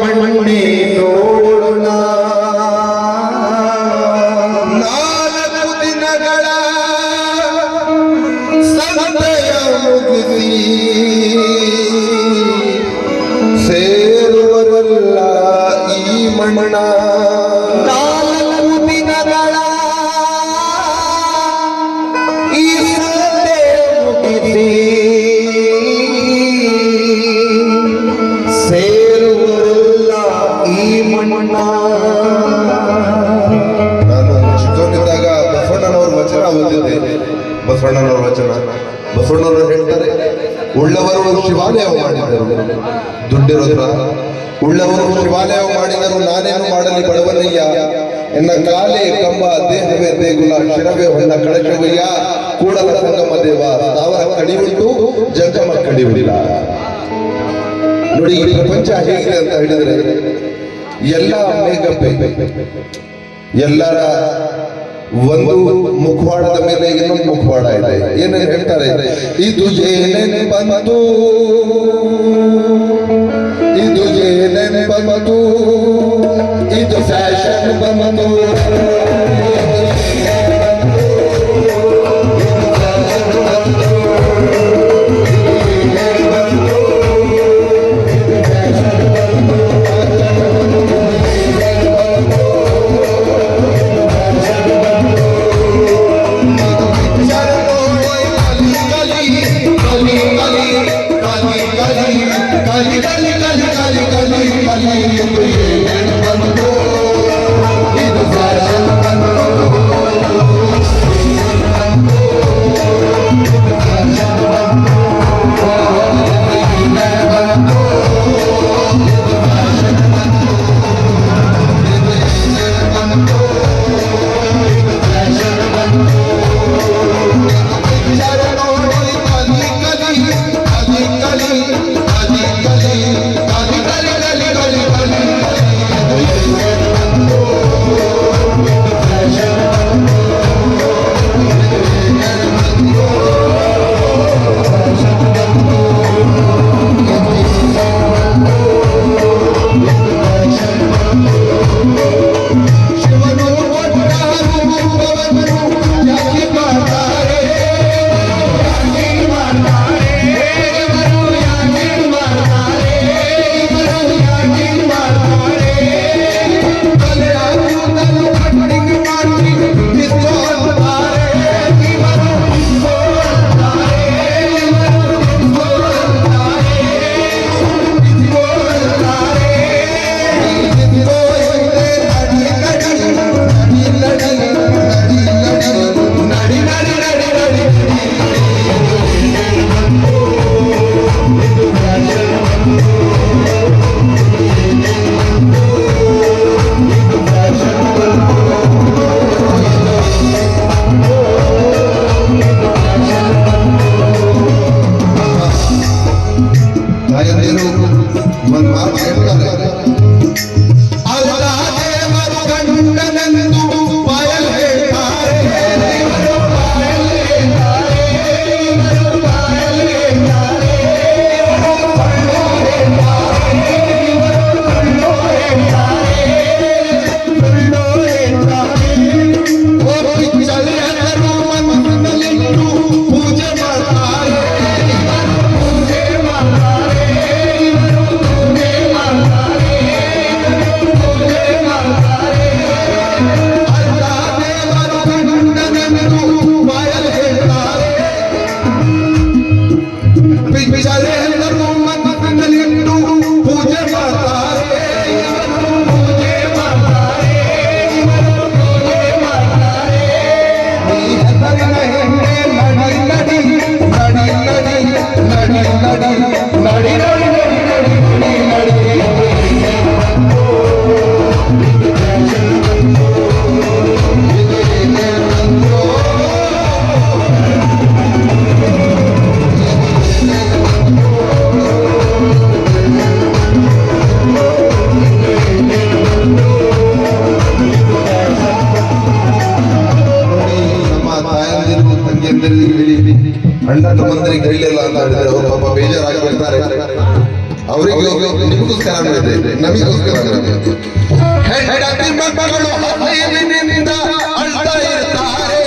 ಮಣ್ಣೆ ನೋಡೋಣ. 4 ದಿನಗಳ ಸಂತೆಯ ಮುಗಿಸಿ ಸೇರುವರಲ್ಲ ಈ ಮಣ್ಣ. 4 ದಿನಗಳ ಈ ಸಂತೆ ಮುಗಿಸಿ ಸೇರುವರಲ್ಲ ಈ ಮಣ್ಣ. ನಾನು ಚಿಕ್ಕವನಿದ್ದಾಗ ಬಸವಣ್ಣನವ್ರ ವಚನ ಓದಿದ್ದೆ. ಬಸವಣ್ಣನವ್ರ ವಚನ, ಬಸವಣ್ಣವರು ಹೇಳ್ತಾರೆ, ಉಳ್ಳವರು ಶಿವಾಲಯ ಮಾಡಿದರು, ದುಡ್ಡಿರೋದ್ರ ಉಳ್ಳವರು ಶಿವಾಲಯ ಮಾಡಿದರು, ನಾನೇನು ಮಾಡಲಿ ಬಡವನಯ್ಯ, ಎನ್ನ ಕಾಲೇ ಕಂಬ ದೇಹವೇ ದೇಗುಲ, ಶಿರವೇ ಹೊನ್ನ ಕಳಶವಯ್ಯ, ಕೂಡಲ ಸಂಗಮ ದೇವ, ತಾವರ ಕಡಿಯುಂಟು ಜಂಗಮ ಕಡಿಯುವುದಿಲ್ಲ. ನೋಡಿ, ಈ ಪ್ರಪಂಚ ಹೇಗಿದೆ ಅಂತ ಹೇಳಿದ್ರೆ ಎಲ್ಲ ಮೇಕಪ್ಪೆ, ಎಲ್ಲರ ಒಂದು ಮುಖವಾಡದ ಮೇಲೆ ಇನ್ನೊಂದು ಮುಖವಾಡ ಇದೆ. ಏನೇನು ಹೇಳ್ತಾರೆ, ಇದು ಏನೇನೆ ಬಂತು, ಇದು ಏನೇನೆ ಬಂತು, ಇದು ಫ್ಯಾಷನ್ ಬಂತು, ಅಣ್ಣ ತಮ್ಮಂದರಿಗೆ ಹೇಳಿಲ್ಲ ಅಂತ ಹೇಳಿದ್ರೆ ಅವ್ರು ಪಾಪ ಬೇಜಾರಾಗಿ ಬರ್ತಾರೆ. ಅವರಿಗೆ ನಿಮಗೋಸ್ಕರ ಇದೆ, ನಮಗೋಸ್ಕರ ಇದೆ. ಹೆಂಡತಿ ಮಕ್ಕಳು ಹಸಿವಿನಿಂದ ಅಳ್ತಾ ಇರ್ತಾರೆ,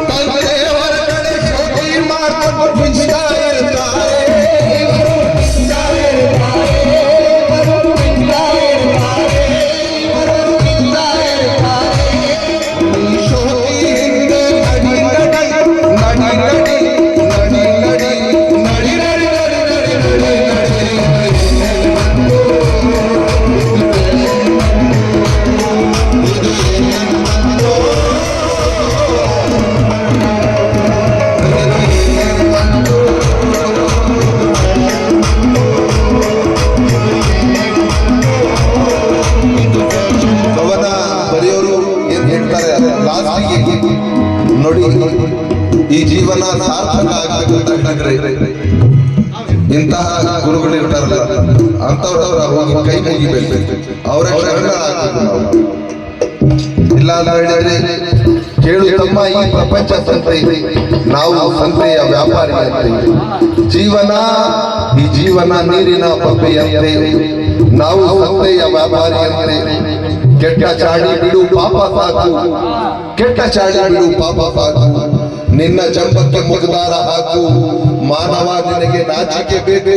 ತಂದೆಯವರ ಕಡೆ ಶೋಕಿ ಮಾಡ್ಕೊಂಡು ಬಿಚ್ತಾ ಇರ್ತಾರೆ. ನೋಡಿ, ಈ ಜೀವನ ಸಾರ್ಥಕ ಆಗಬೇಕು ಇಂತಹ ಗುರುಗಳು ಇರ್ತಾರಲ್ಲ, ಅಂತವ್ರವ್ರ ಹೋಗಿ ಕೈ ಮುಗಿಬೇಕು, ಅವರ ಶರಣ ಆಗಬೇಕು. ಇಲ್ಲ ಅಂತ ಹೇಳಿದ್ರೆ ಕೇಳು ತಮ್ಮ, ಈ ಪ್ರಪಂಚ ಸಂತೆ, ನಾವು ಸಂತೆಯ ವ್ಯಾಪಾರಿ ಅಂತೆ. ಜೀವನ, ಈ ಜೀವನ ನೀರಿನ ಪಪ್ಪೆಯಂತೆ, ನಾವು ಸಂತೆಯ ವ್ಯಾಪಾರಿ ಅಂತೆ. ಕೆಟ್ಟ ಚಾಡಿ ಬಿಡು ಪಾಪ ಸಾಕು, ಕೆಟ್ಟ ಚಾಡಿ ಬಿಡು ಪಾಪ ಸಾಕು, ನಿನ್ನ ಜಂಬಕ್ಕೆ ಮುಖದಾರ ಹಾಕು, ಮಾನವ ನಿನಗೆ ನಾಚಿಕೆ ಬೇಕು,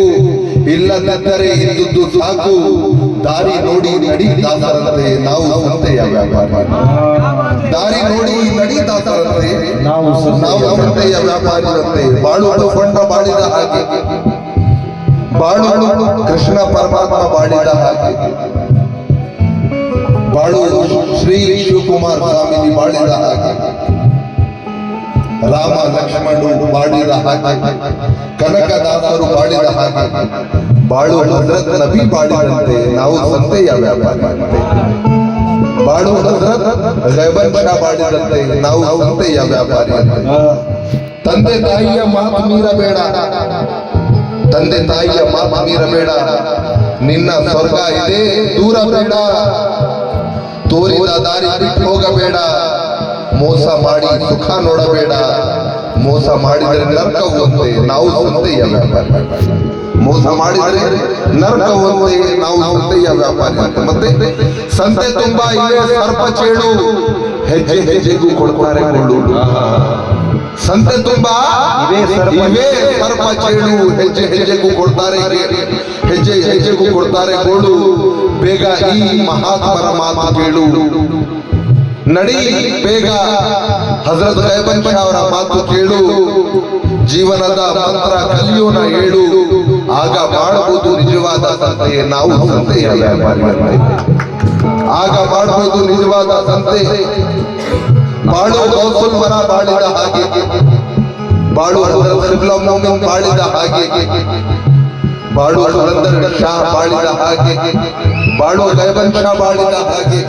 ಇಲ್ಲದಿದ್ದರೆ ಇದ್ದುದು ಸಾಕು. ದಾರಿ ನೋಡಿ ನಡಿ ದಾಸರಂತೆ, ನಾವು ಸಂತೆಯ ವ್ಯಾಪಾರಿ. ದಾರಿ ನೋಡಿ ನಡಿ ದಾಸರಂತೆ, ನಾವು ಸಂತೆಯ ವ್ಯಾಪಾರಿರಂತೆ. ಬಾಳು ಕೊಂಡ ಬಾಳಿದ ಹಾಗೆ, ಬಾಳು ಕೃಷ್ಣ ಪರಮಾತ್ಮ ಬಾಳಿದ ಹಾಗೆ, ಬಾಳು ಶ್ರೀ ಶಿವಕುಮಾರ ಸ್ವಾಮೀಜಿ ಬಾಳಿದ ಹಾಗೆ, ರಾಮ ಲಕ್ಷ್ಮಣರು ಬಾಳಿದ ಹಾಗೆ, ಕನಕದಾಸರು ಬಾಳಿದ ಹಾಗೆ, ಬಾಳು ಹಜರತ್ ನಬಿ ಬಾಳಿದಂತೆ ನಾವು ಸಂತೆಯ ವ್ಯಾಪಾರಿ. ಬಾಳು ಹಜರತ್ ರೆಬನ್ ಶಾ ಬಾಳಿದಂತೆ ನಾವು ಸಂತೆಯ ವ್ಯಾಪಾರಿ. ತಂದೆ ತಾಯಿಯ ಮಾತು ಮೀರಬೇಡ, ತಂದೆ ತಾಯಿಯ ಮಾತು ಮೀರಬೇಡ, ನಿನ್ನ ಸ್ವರ್ಗ ಇದೆ ದೂರ ಬೇಡ. ತೋರಿದ ದಾರಿ ಬಿಟ್ಟು ಹೋಗಬೇಡ, ಮೋಸ ಮಾಡಿ ಸುಖ ನೋಡಬೇಡ. ಮೋಸ ಮಾಡಿದರೆ ನರಕವಂತೆ ನಾವು ಸಂತೆಯ ವ್ಯಾಪಾರಿ. ಮೋಸ ಮಾಡಿದರೆ ನರಕವಂತೆ ನಾವು ಸಂತೆಯ ವ್ಯಾಪಾರಿ. ಮತ್ತೆ ಸಂತೆ ತುಂಬಾ ಇವೆ ಸರ್ಪ ಚೇಳು, ಹೆಜ್ಜೆ ಹೆಜ್ಜೆಗೂ ಕೊಡ್ತಾರೆ ಗೋಳು. ಸಂತೆ ತುಂಬಾ ಇವೆ ಸರ್ಪ ಚೇಳು, ಹೆಜ್ಜೆ ಹೆಜ್ಜೆಗೂ ಕೊಡ್ತಾರೆ, ಹೆಜ್ಜೆ ಹೆಜ್ಜೆಗೂ ಕೊಡ್ತಾರೆ ಗೋಳು. ಬೇಗ ಈ ಮಹಾತ್ಮರ ಮಾತು ಕೇಳು, ನಡಿ ಬೇಗ ಹಜರತ್ ರೆಬನ್ ಶಾ ಅವರ ಮಾತು ಕೇಳು. ಜೀವನದ ಮಂತ್ರ ಕಲಿಯೋಣ ಹೇಳು, ಆಗ ಮಾಡಬಹುದು ನಿಜವಾದ ಸಂತೆ, ನಾವು ಸಂತೆಯ ವ್ಯಾಪಾರಿ. ಆಗ ಮಾಡಬಹುದು ನಿಜವಾದ ಸಂತೆ. ಬಾಳು ಗೌಸುಲ್ವರ ಬಾಳಿದ ಹಾಗೆ, ಬಾಳು ಹಜರತ್ ಕಿಬ್ಲಾ ಮೋಮಿನ್ ಬಾಳಿದ ಹಾಗೆ, ಬಾಳು ಕಲಂದರ್ ಶಾ ಬಾಳಿದ ಹಾಗೆ, ಬಾಳು ರೆಬನ್ ಶಾ ಬಾಳಿದ ಹಾಗೆ,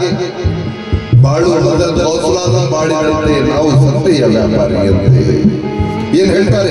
ಬಾಳು ಹಜರತ್ ಗೌಸುಲ್ ಆಜಮ್ ಬಾಳಿದಂತೆ ನಾವು ಸಂತೆಯ ವ್ಯಾಪಾರಿ ಅಂತೆ. ಏನ್ ಹೇಳ್ತಾರೆ?